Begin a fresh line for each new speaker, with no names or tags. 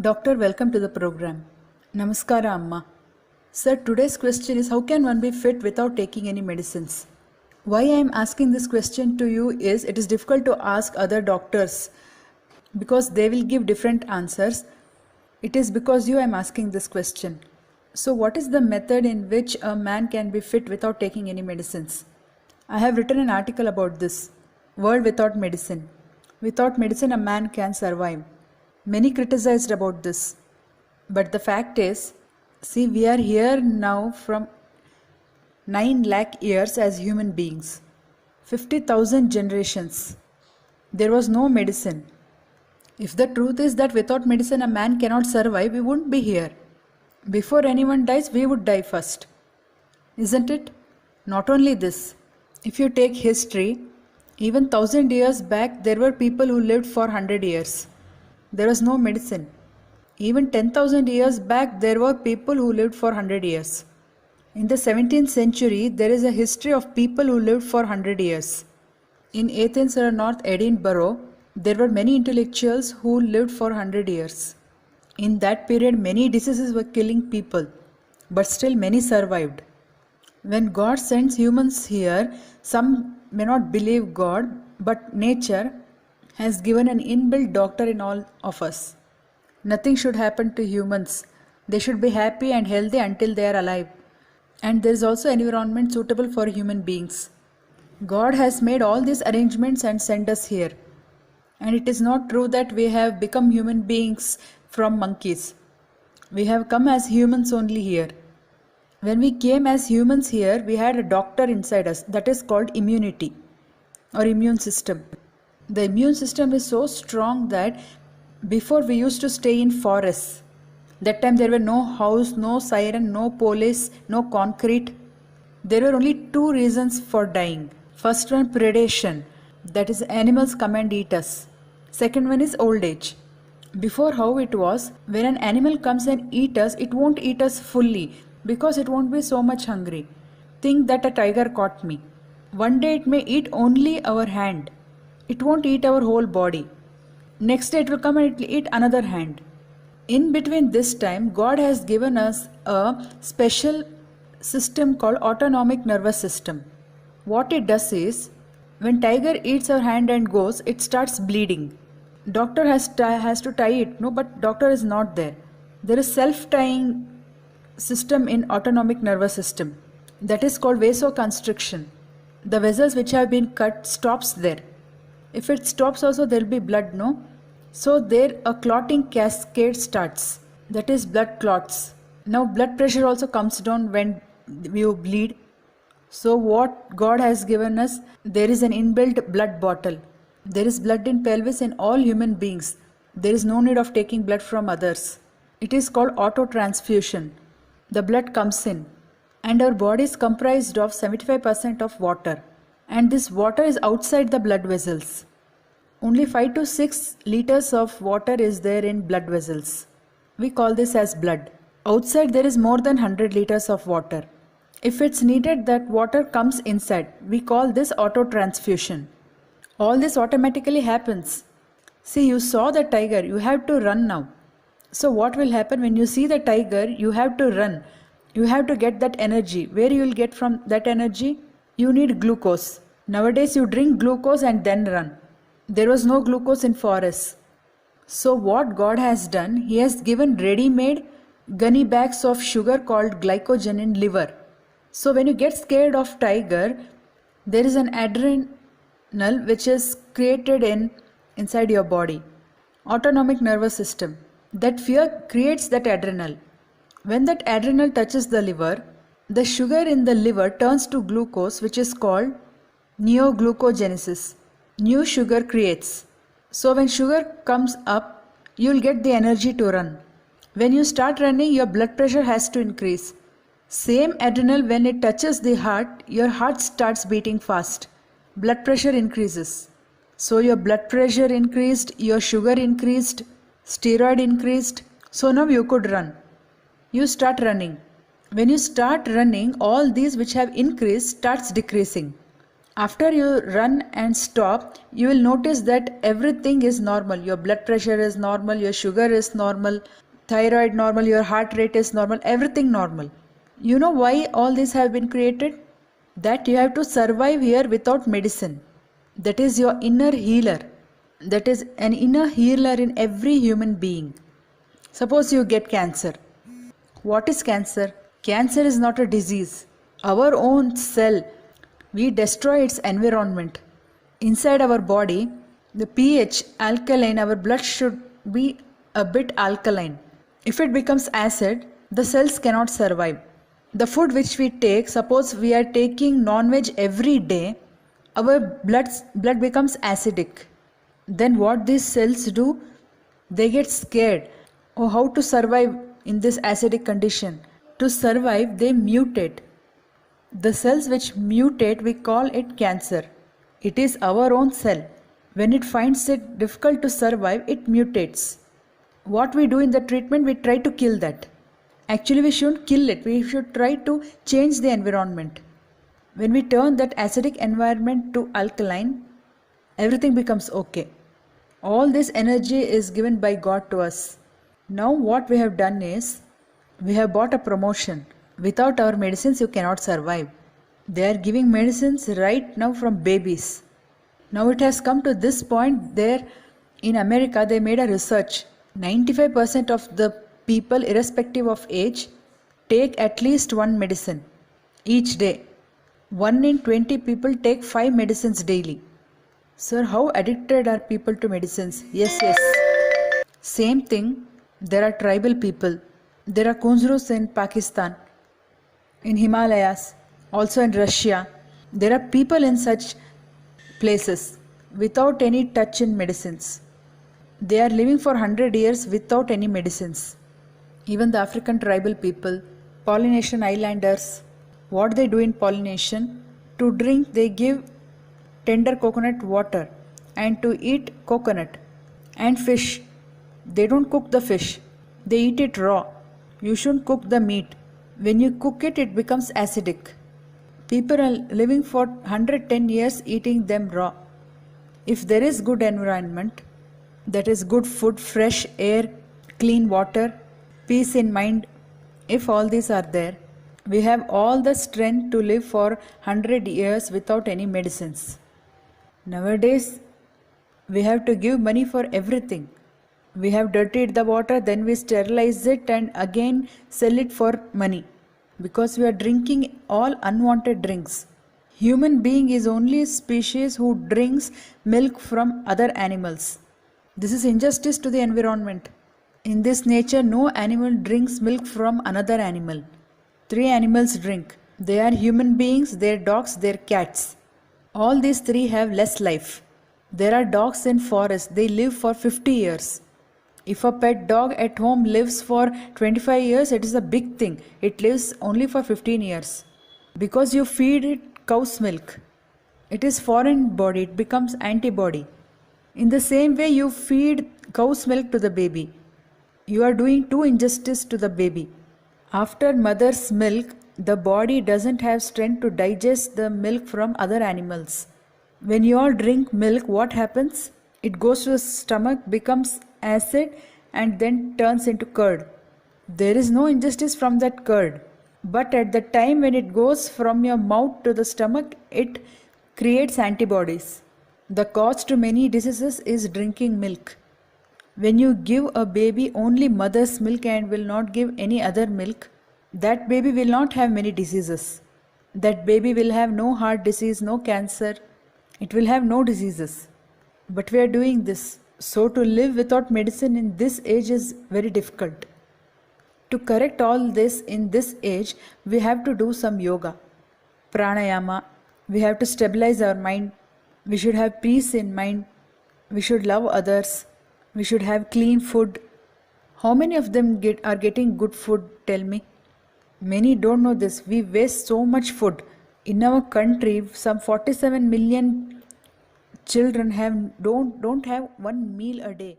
Doctor, welcome to the program. Namaskara, Amma. Sir, today's question is how can one be fit without taking any medicines? Why I am asking this question to you is it is difficult to ask other doctors because they will give different answers. It is because you I am asking this question. So, what is the method in which a man can be fit without taking any medicines? I have written an article about this. World without medicine. Without medicine, a man can survive. Many criticized about this. But the fact is, see, we are here now from 9 lakh years as human beings. 50,000 generations. There was no medicine. If the truth is that without medicine a man cannot survive, we wouldn't be here. Before anyone dies, we would die first. Isn't it? Not only this. If you take history, even 1000 years back, there were people who lived for 100 years. There was no medicine. Even 10,000 years back, there were people who lived for 100 years. In the 17th century, there is a history of people who lived for 100 years. In Athens or North Edinburgh, there were many intellectuals who lived for 100 years. In that period, many diseases were killing people, but still many survived. When God sends humans here, some may not believe God, but nature has given an inbuilt doctor in all of us. Nothing should happen to humans. They should be happy and healthy until they are alive. And there is also an environment suitable for human beings. God has made all these arrangements and sent us here. And it is not true that we have become human beings from monkeys. We have come as humans only here. When we came as humans here, we had a doctor inside us that is called immunity or immune system. The immune system is so strong that before we used to stay in forests. That time there were no house, no siren, no police, no concrete. There were only two reasons for dying. First one, predation. That is, animals come and eat us. Second one is old age. Before how it was, when an animal comes and eat us, it won't eat us fully because it won't be so much hungry. Think that a tiger caught me. One day it may eat only our hand. It won't eat our whole body. Next day it will come and it will eat another hand. In between this time, God has given us a special system called autonomic nervous system. What it does is, when tiger eats our hand and goes, it starts bleeding. Doctor has to tie it, no, but doctor is not there. There is self-tying system in autonomic nervous system. That is called vasoconstriction. The vessels which have been cut stops there. If it stops also, there will be blood, no? So there a clotting cascade starts. That is blood clots. Now blood pressure also comes down when you bleed. So what God has given us, there is an inbuilt blood bottle. There is blood in pelvis in all human beings. There is no need of taking blood from others. It is called auto-transfusion. The blood comes in and our body is comprised of 75% of water. And this water is outside the blood vessels. Only 5 to 6 liters of water is there in blood vessels. We call this as blood. Outside there is more than 100 liters of water. If it's needed that water comes inside, we call this auto-transfusion. All this automatically happens. See, you saw the tiger, you have to run now. So what will happen when you see the tiger, you have to run. You have to get that energy. Where you will get from that energy? You need glucose. Nowadays you drink glucose and then run. There was no glucose in forests. So what God has done, He has given ready-made gunny bags of sugar called glycogen in liver. So when you get scared of tiger, there is an adrenal which is created inside your body. Autonomic nervous system. That fear creates that adrenal. When that adrenal touches the liver, the sugar in the liver turns to glucose, which is called neoglucogenesis. New sugar creates. So when sugar comes up, you will get the energy to run. When you start running, your blood pressure has to increase. Same adrenal, when it touches the heart, your heart starts beating fast. Blood pressure increases. So your blood pressure increased, your sugar increased, steroid increased. So now you could run. You start running. When you start running, all these which have increased starts decreasing. After you run and stop, you will notice that everything is normal. Your blood pressure is normal, your sugar is normal, thyroid normal, your heart rate is normal, everything normal. You know why all these have been created? That you have to survive here without medicine. That is your inner healer. That is an inner healer in every human being. Suppose you get cancer. What is cancer? Cancer is not a disease. Our own cell, we destroy its environment. Inside our body, the pH alkaline, our blood should be a bit alkaline. If it becomes acid, the cells cannot survive. The food which we take, suppose we are taking non-veg every day, our blood becomes acidic. Then what these cells do? They get scared. Oh, how to survive in this acidic condition? To survive, they mutate. The cells which mutate, we call it cancer. It is our own cell. When it finds it difficult to survive, it mutates. What we do in the treatment, we try to kill that. Actually, we shouldn't kill it. We should try to change the environment. When we turn that acidic environment to alkaline, everything becomes okay. All this energy is given by God to us. Now what we have done is, we have bought a promotion. Without our medicines, you cannot survive. They are giving medicines right now from babies. Now it has come to this point. There in America, they made a research. 95% of the people, irrespective of age, take at least one medicine each day. 1 in 20 people take 5 medicines daily. Sir, how addicted are people to medicines? Yes. Same thing, there are tribal people. There are Kunzrus in Pakistan, in Himalayas, also in Russia. There are people in such places without any touch in medicines. They are living for 100 years without any medicines. Even the African tribal people, Polynesian islanders, what they do in Polynesian, to drink they give tender coconut water, and to eat coconut and fish. They don't cook the fish, they eat it raw. You shouldn't cook the meat. When you cook it, it becomes acidic. People are living for 110 years eating them raw. If there is good environment, that is good food, fresh air, clean water, peace in mind, if all these are there, we have all the strength to live for 100 years without any medicines. Nowadays, we have to give money for everything. We have dirtied the water, then we sterilize it and again sell it for money, because we are drinking all unwanted drinks. Human being is only a species who drinks milk from other animals. This is injustice to the environment. In this nature, no animal drinks milk from another animal. 3 animals drink. They are human beings, their dogs, their cats. All these 3 have less life. There are dogs in forest, they live for 50 years. If a pet dog at home lives for 25 years, it is a big thing. It lives only for 15 years. Because you feed it cow's milk. It is foreign body, it becomes antibody. In the same way, you feed cow's milk to the baby. You are doing 2 injustice to the baby. After mother's milk, the body doesn't have strength to digest the milk from other animals. When you all drink milk, what happens? It goes to the stomach, becomes acid and then turns into curd. There is no injustice from that curd. But at the time when it goes from your mouth to the stomach, it creates antibodies. The cause to many diseases is drinking milk. When you give a baby only mother's milk and will not give any other milk, that baby will not have many diseases. That baby will have no heart disease, no cancer. It will have no diseases. But we are doing this. So to live without medicine in this age is very difficult. To correct all this in this age, we have to do some yoga, pranayama. We have to stabilize our mind. We should have peace in mind. We should love others. We should have clean food. How many of them are getting good food? Tell me. Many don't know this. We waste so much food. In our country, some 47 million children don't have one meal a day.